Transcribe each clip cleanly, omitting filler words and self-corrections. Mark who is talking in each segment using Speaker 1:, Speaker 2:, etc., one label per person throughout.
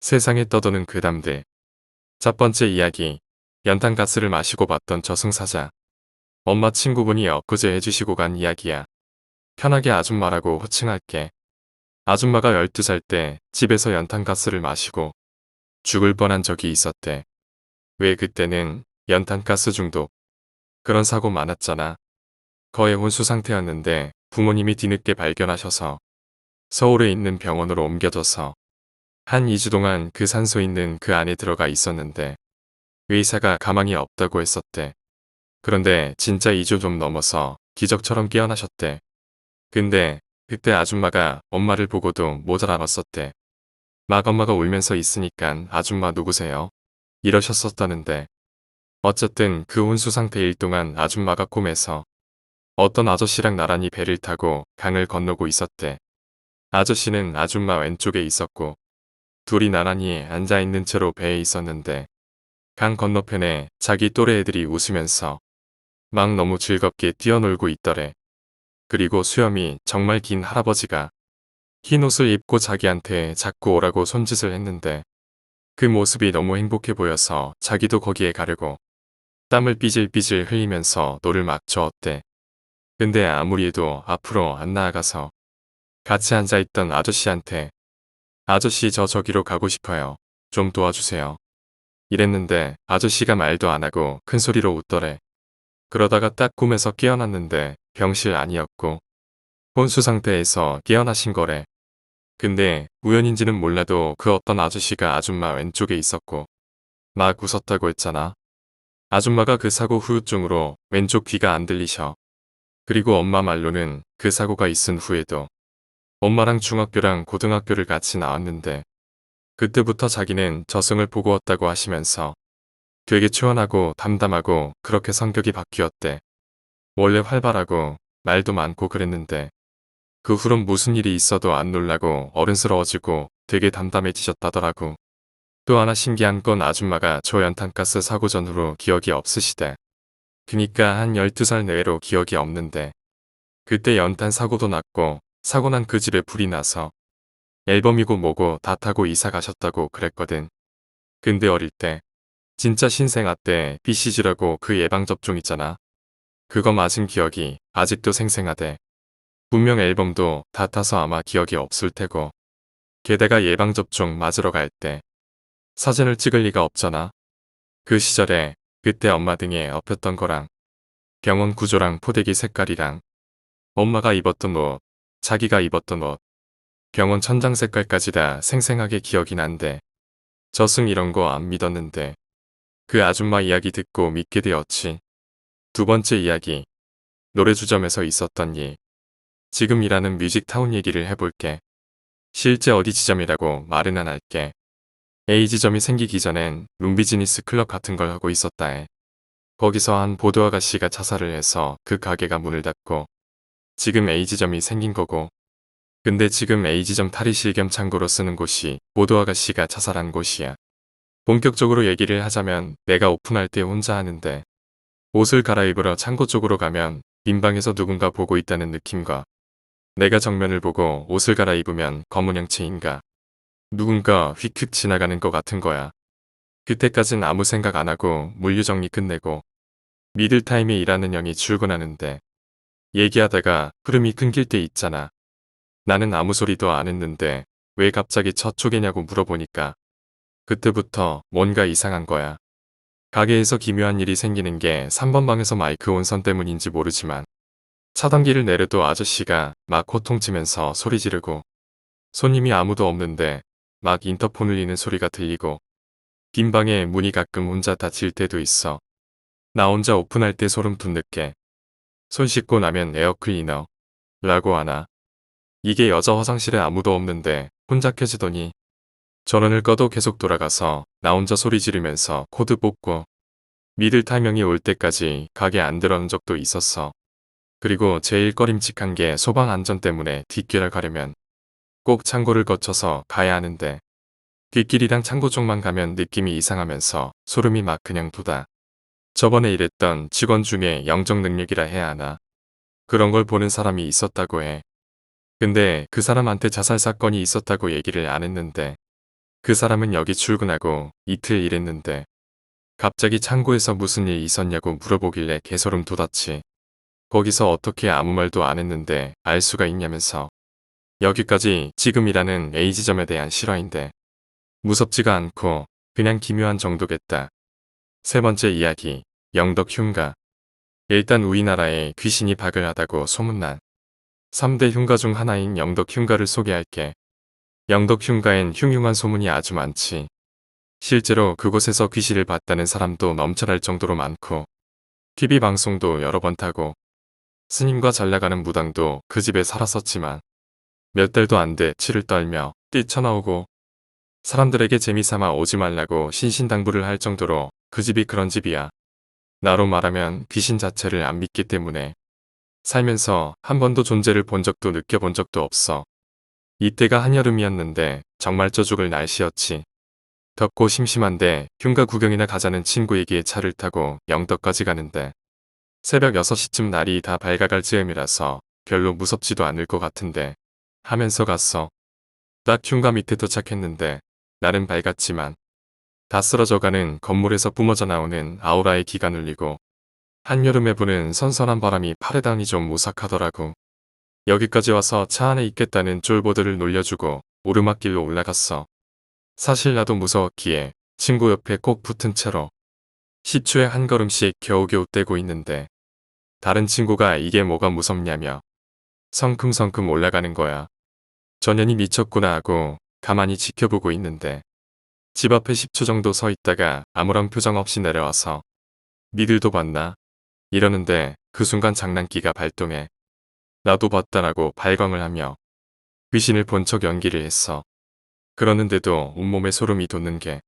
Speaker 1: 세상에 떠도는 괴담들. 첫 번째 이야기. 연탄가스를 마시고 봤던 저승사자. 엄마 친구분이 엊그제 해주시고 간 이야기야. 편하게 아줌마라고 호칭할게. 아줌마가 12살 때 집에서 연탄가스를 마시고 죽을 뻔한 적이 있었대. 왜 그때는 연탄가스 중독. 그런 사고 많았잖아. 거의 혼수 상태였는데 부모님이 뒤늦게 발견하셔서 서울에 있는 병원으로 옮겨져서 한 2주 동안 그 산소 있는 그 안에 들어가 있었는데 의사가 가망이 없다고 했었대. 그런데 진짜 2주 좀 넘어서 기적처럼 깨어나셨대. 근데 그때 아줌마가 엄마를 보고도 못 알아봤었대. 막 엄마가 울면서 있으니깐 아줌마 누구세요? 이러셨었다는데 어쨌든 그 혼수 상태일 동안 아줌마가 꿈에서 어떤 아저씨랑 나란히 배를 타고 강을 건너고 있었대. 아저씨는 아줌마 왼쪽에 있었고 둘이 나란히 앉아있는 채로 배에 있었는데 강 건너편에 자기 또래 애들이 웃으면서 막 너무 즐겁게 뛰어놀고 있더래. 그리고 수염이 정말 긴 할아버지가 흰 옷을 입고 자기한테 자꾸 오라고 손짓을 했는데 그 모습이 너무 행복해 보여서 자기도 거기에 가려고 땀을 삐질삐질 흘리면서 노를 막 저었대. 근데 아무리 해도 앞으로 안 나아가서 같이 앉아있던 아저씨한테 아저씨 저기로 가고 싶어요. 좀 도와주세요. 이랬는데 아저씨가 말도 안 하고 큰 소리로 웃더래. 그러다가 딱 꿈에서 깨어났는데 병실 아니었고 혼수 상태에서 깨어나신 거래. 근데 우연인지는 몰라도 그 어떤 아저씨가 아줌마 왼쪽에 있었고 막 웃었다고 했잖아. 아줌마가 그 사고 후유증으로 왼쪽 귀가 안 들리셔. 그리고 엄마 말로는 그 사고가 있은 후에도 엄마랑 중학교랑 고등학교를 같이 나왔는데 그때부터 자기는 저승을 보고 왔다고 하시면서 되게 초연하고 담담하고 그렇게 성격이 바뀌었대. 원래 활발하고 말도 많고 그랬는데 그 후론 무슨 일이 있어도 안 놀라고 어른스러워지고 되게 담담해지셨다더라고. 또 하나 신기한 건 아줌마가 저연탄가스 사고 전후로 기억이 없으시대. 그니까 한 12살 내외로 기억이 없는데 그때 연탄 사고도 났고 사고 난 그 집에 불이 나서 앨범이고 뭐고 다 타고 이사 가셨다고 그랬거든. 근데 어릴 때 진짜 신생아 때 BCG라고 그 예방접종 있잖아. 그거 맞은 기억이 아직도 생생하대. 분명 앨범도 다 타서 아마 기억이 없을 테고. 게다가 예방접종 맞으러 갈 때 사진을 찍을 리가 없잖아. 그 시절에 그때 엄마 등에 업혔던 거랑 병원 구조랑 포대기 색깔이랑 엄마가 입었던 옷, 자기가 입었던 옷, 병원 천장 색깔까지 다 생생하게 기억이 난대. 저승 이런 거 안 믿었는데 그 아줌마 이야기 듣고 믿게 되었지. 두 번째 이야기. 노래주점에서 있었던 일. 지금 일하는 뮤직타운 얘기를 해볼게. 실제 어디 지점이라고 말은 안 할게. A 지점이 생기기 전엔 룸비즈니스 클럽 같은 걸 하고 있었다 해. 거기서 한 보도 아가씨가 자살을 해서 그 가게가 문을 닫고 지금 A 지점이 생긴 거고. 근데 지금 A 지점 탈의실 겸 창고로 쓰는 곳이 보도 아가씨가 자살한 곳이야. 본격적으로 얘기를 하자면 내가 오픈할 때 혼자 하는데 옷을 갈아입으러 창고 쪽으로 가면 빈방에서 누군가 보고 있다는 느낌과 내가 정면을 보고 옷을 갈아입으면 검은 형체인가 누군가 휙휙 지나가는 것 같은 거야. 그때까진 아무 생각 안 하고 물류정리 끝내고 미들타임에 일하는 형이 출근하는데 얘기하다가 흐름이 끊길 때 있잖아. 나는 아무 소리도 안 했는데 왜 갑자기 저쪽이냐고 물어보니까 그때부터 뭔가 이상한 거야. 가게에서 기묘한 일이 생기는 게 3번 방에서 마이크 온선 때문인지 모르지만 차단기를 내려도 아저씨가 막 호통치면서 소리 지르고 손님이 아무도 없는데 막 인터폰 울리는 소리가 들리고 빈 방에 문이 가끔 혼자 닫힐 때도 있어. 나 혼자 오픈할 때 소름 돋는게 손 씻고 나면 에어클리너 라고 하나. 이게 여자 화장실에 아무도 없는데 혼자 켜지더니 전원을 꺼도 계속 돌아가서 나 혼자 소리 지르면서 코드 뽑고 미들타임형이 올 때까지 가게 안 들어온 적도 있었어. 그리고 제일 꺼림칙한 게 소방 안전 때문에 뒷길을 가려면 꼭 창고를 거쳐서 가야 하는데 뒷길이랑 창고 쪽만 가면 느낌이 이상하면서 소름이 막 그냥 돋아. 저번에 일했던 직원 중에 영적 능력이라 해야 하나. 그런 걸 보는 사람이 있었다고 해. 근데 그 사람한테 자살 사건이 있었다고 얘기를 안 했는데 그 사람은 여기 출근하고 이틀 일했는데 갑자기 창고에서 무슨 일 있었냐고 물어보길래 개소름 돋았지. 거기서 어떻게 아무 말도 안 했는데 알 수가 있냐면서. 여기까지 지금 일하는 A지점에 대한 실화인데 무섭지가 않고 그냥 기묘한 정도겠다. 세 번째 이야기, 영덕 흉가. 일단 우리나라에 귀신이 박을 하다고 소문난 3대 흉가 중 하나인 영덕 흉가를 소개할게. 영덕 흉가엔 흉흉한 소문이 아주 많지. 실제로 그곳에서 귀신을 봤다는 사람도 넘쳐날 정도로 많고 TV 방송도 여러 번 타고 스님과 잘 나가는 무당도 그 집에 살았었지만 몇 달도 안 돼 치를 떨며 뛰쳐나오고 사람들에게 재미삼아 오지 말라고 신신당부를 할 정도로 그 집이 그런 집이야. 나로 말하면 귀신 자체를 안 믿기 때문에 살면서 한 번도 존재를 본 적도 느껴본 적도 없어. 이때가 한여름이었는데 정말 쪄 죽을 날씨였지. 덥고 심심한데 흉가 구경이나 가자는 친구에게 차를 타고 영덕까지 가는데 새벽 6시쯤 날이 다 밝아갈 즈음이라서 별로 무섭지도 않을 것 같은데 하면서 갔어. 딱 흉가 밑에 도착했는데 날은 밝았지만 다 쓰러져가는 건물에서 뿜어져 나오는 아우라의 기가 눌리고 한여름에 부는 선선한 바람이 팔에 닿으니 좀 오싹하더라고. 여기까지 와서 차 안에 있겠다는 쫄보들을 놀려주고 오르막길로 올라갔어. 사실 나도 무서웠기에 친구 옆에 꼭 붙은 채로 10초에 한 걸음씩 겨우겨우 떼고 있는데 다른 친구가 이게 뭐가 무섭냐며 성큼성큼 올라가는 거야. 전현이 미쳤구나 하고 가만히 지켜보고 있는데 집 앞에 10초 정도 서 있다가 아무런 표정 없이 내려와서 니들도 봤나? 이러는데 그 순간 장난기가 발동해. 나도 봤다라고 발광을 하며 귀신을 본 척 연기를 했어. 그러는데도 온몸에 소름이 돋는 게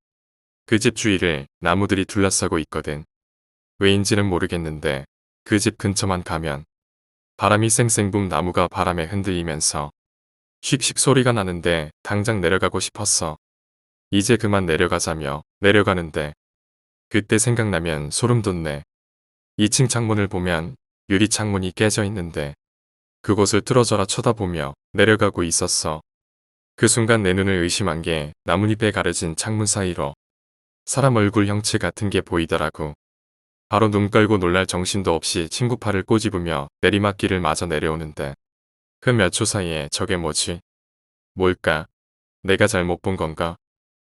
Speaker 1: 그 집 주위를 나무들이 둘러싸고 있거든. 왜인지는 모르겠는데 그 집 근처만 가면 바람이 쌩쌩 분 나무가 바람에 흔들리면서 씩씩 소리가 나는데 당장 내려가고 싶었어. 이제 그만 내려가자며 내려가는데 그때 생각나면 소름 돋네. 2층 창문을 보면 유리 창문이 깨져 있는데 그곳을 뚫어져라 쳐다보며 내려가고 있었어. 그 순간 내 눈을 의심한 게 나뭇잎에 가려진 창문 사이로 사람 얼굴 형체 같은 게 보이더라고. 바로 눈 깔고 놀랄 정신도 없이 친구 팔을 꼬집으며 내리막길을 마저 내려오는데 그 몇 초 사이에 저게 뭐지? 뭘까? 내가 잘못 본 건가?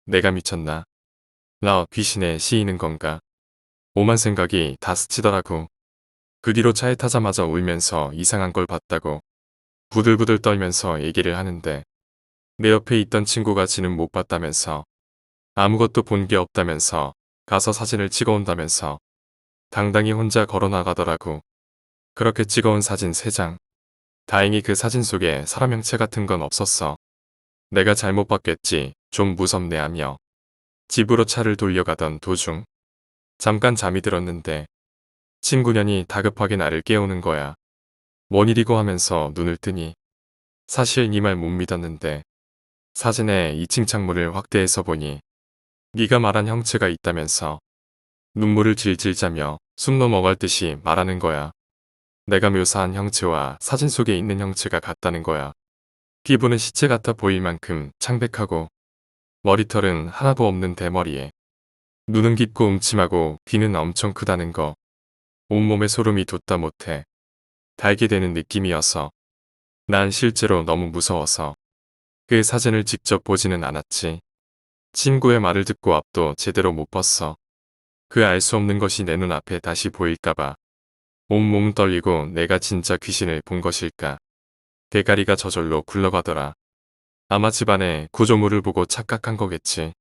Speaker 1: 내가 미쳤나? 나 귀신에 씌이는 건가? 오만 생각이 다 스치더라고. 그 뒤로 차에 타자마자 울면서 이상한 걸 봤다고 부들부들 떨면서 얘기를 하는데 내 옆에 있던 친구가 지는 못 봤다면서 아무것도 본 게 없다면서 가서 사진을 찍어온다면서 당당히 혼자 걸어 나가더라고. 그렇게 찍어온 사진 3장. 다행히 그 사진 속에 사람 형체 같은 건 없었어. 내가 잘못 봤겠지. 좀 무섭네 하며 집으로 차를 돌려가던 도중 잠깐 잠이 들었는데 친구년이 다급하게 나를 깨우는 거야. 뭔 일이고 하면서 눈을 뜨니 사실 네 말 못 믿었는데 사진에 2층 창문을 확대해서 보니 네가 말한 형체가 있다면서 눈물을 질질 짜며 숨 넘어갈 듯이 말하는 거야. 내가 묘사한 형체와 사진 속에 있는 형체가 같다는 거야. 피부는 시체 같아 보일 만큼 창백하고 머리털은 하나도 없는 대머리에 눈은 깊고 음침하고 귀는 엄청 크다는 거. 온몸에 소름이 돋다 못해 달게 되는 느낌이어서 난 실제로 너무 무서워서 그 사진을 직접 보지는 않았지. 친구의 말을 듣고 앞도 제대로 못 봤어. 그 알 수 없는 것이 내 눈앞에 다시 보일까봐 온몸 떨리고 내가 진짜 귀신을 본 것일까. 대가리가 저절로 굴러가더라. 아마 집안에 구조물을 보고 착각한 거겠지.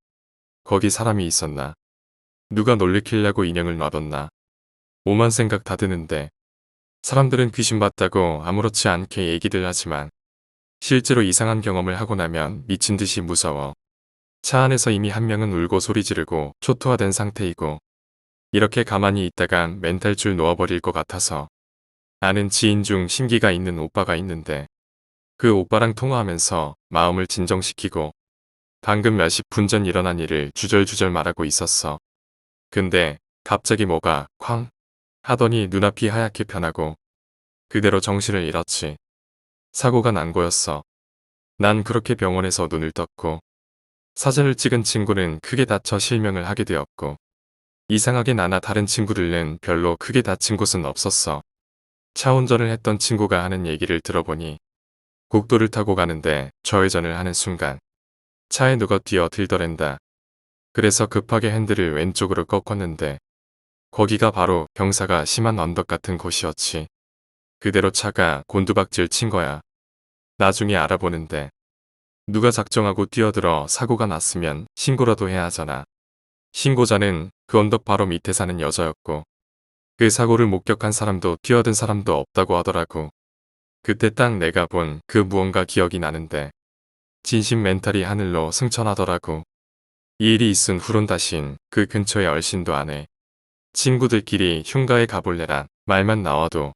Speaker 1: 거기 사람이 있었나? 누가 놀래키려고 인형을 놔뒀나? 오만 생각 다 드는데 사람들은 귀신 봤다고 아무렇지 않게 얘기들 하지만 실제로 이상한 경험을 하고 나면 미친 듯이 무서워. 차 안에서 이미 한 명은 울고 소리 지르고 초토화된 상태이고 이렇게 가만히 있다간 멘탈줄 놓아버릴 것 같아서 아는 지인 중 심기가 있는 오빠가 있는데 그 오빠랑 통화하면서 마음을 진정시키고 방금 몇십 분 전 일어난 일을 주절주절 말하고 있었어. 근데 갑자기 뭐가 쾅 하더니 눈앞이 하얗게 변하고 그대로 정신을 잃었지. 사고가 난 거였어. 난 그렇게 병원에서 눈을 떴고 사진을 찍은 친구는 크게 다쳐 실명을 하게 되었고 이상하게 나나 다른 친구들은 별로 크게 다친 곳은 없었어. 차 운전을 했던 친구가 하는 얘기를 들어보니 국도를 타고 가는데 좌회전을 하는 순간 차에 누가 뛰어들더랜다. 그래서 급하게 핸들을 왼쪽으로 꺾었는데 거기가 바로 경사가 심한 언덕 같은 곳이었지. 그대로 차가 곤두박질 친 거야. 나중에 알아보는데 누가 작정하고 뛰어들어 사고가 났으면 신고라도 해야 하잖아. 신고자는 그 언덕 바로 밑에 사는 여자였고 그 사고를 목격한 사람도 뛰어든 사람도 없다고 하더라고. 그때 딱 내가 본 그 무언가 기억이 나는데 진심 멘탈이 하늘로 승천하더라고. 이 일이 있은 후론 다신 그 근처에 얼씬도 안 해. 친구들끼리 흉가에 가볼래란 말만 나와도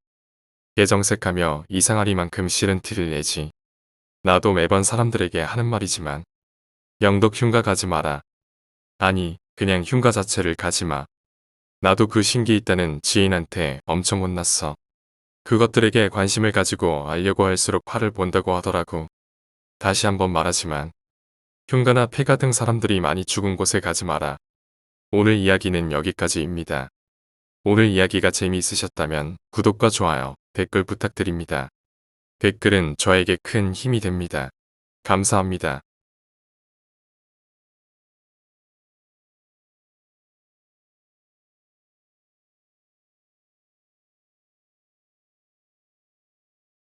Speaker 1: 개정색하며 이상하리만큼 싫은 티를 내지. 나도 매번 사람들에게 하는 말이지만 영덕 흉가 가지 마라. 아니 그냥 흉가 자체를 가지 마. 나도 그 신기 있다는 지인한테 엄청 혼났어. 그것들에게 관심을 가지고 알려고 할수록 화를 본다고 하더라고. 다시 한번 말하지만 흉가나 폐가 등 사람들이 많이 죽은 곳에 가지 마라. 오늘 이야기는 여기까지입니다. 오늘 이야기가 재미있으셨다면 구독과 좋아요, 댓글 부탁드립니다. 댓글은 저에게 큰 힘이 됩니다. 감사합니다.